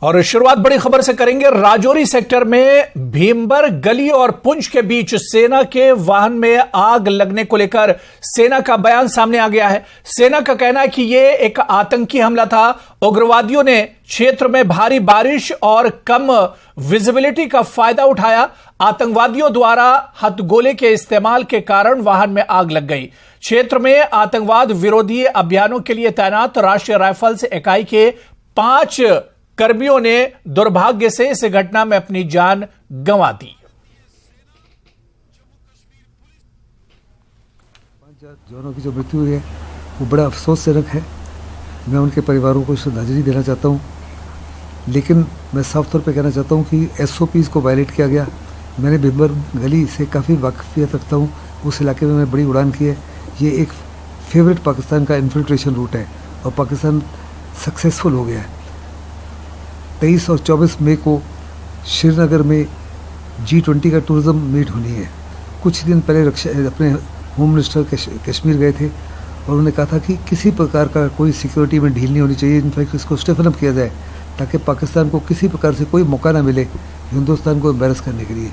और शुरुआत बड़ी खबर से करेंगे। राजौरी सेक्टर में भीमबर गली और पुंछ के बीच सेना के वाहन में आग लगने को लेकर सेना का बयान सामने आ गया है। सेना का कहना है कि यह एक आतंकी हमला था। उग्रवादियों ने क्षेत्र में भारी बारिश और कम विजिबिलिटी का फायदा उठाया। आतंकवादियों द्वारा हथगोले के इस्तेमाल के कारण वाहन में आग लग गई। क्षेत्र में आतंकवाद विरोधी अभियानों के लिए तैनात राष्ट्रीय राइफल्स इकाई के 5 कर्मियों ने दुर्भाग्य से इस घटना में अपनी जान गंवा दी। जवानों की जो मृत्यु हुई है वो बड़ा अफसोसजनक है। मैं उनके परिवारों को श्रद्धांजलि देना चाहता हूं, लेकिन मैं साफ तौर पे कहना चाहता हूं कि एसओपीज को वायलेट किया गया। मैंने भीमबर गली से काफ़ी वाकफियत रखता हूं, उस इलाके में मैं बड़ी उड़ान की है। ये एक फेवरेट पाकिस्तान का इन्फिल्ट्रेशन रूट है और पाकिस्तान सक्सेसफुल हो गया है। 23 और 24 मई को श्रीनगर में G20 का टूरिज्म मीट होनी है। कुछ दिन पहले अपने होम मिनिस्टर कश्मीर गए थे और उन्होंने कहा था कि किसी प्रकार का कोई सिक्योरिटी में ढील नहीं होनी चाहिए। इनफैक्ट इसको स्टेफन अप किया जाए ताकि पाकिस्तान को किसी प्रकार से कोई मौका ना मिले हिंदुस्तान को एम्बेरस करने के लिए।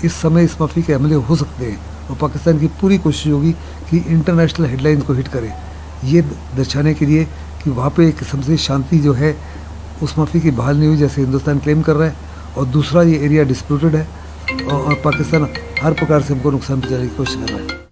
इस समय इस माफ़ी के हमले हो सकते हैं और पाकिस्तान की पूरी कोशिश होगी कि इंटरनेशनल हेडलाइंस को हिट करे, ये दर्शाने के लिए कि वहाँ पे एक किस्म से शांति जो है उस माफ़ी की बहाल नहीं हुई जैसे हिंदुस्तान क्लेम कर रहा है। और दूसरा, ये एरिया डिस्प्यूटेड है और पाकिस्तान हर प्रकार से हमको नुकसान पहुँचाने की कोशिश कर रहा है।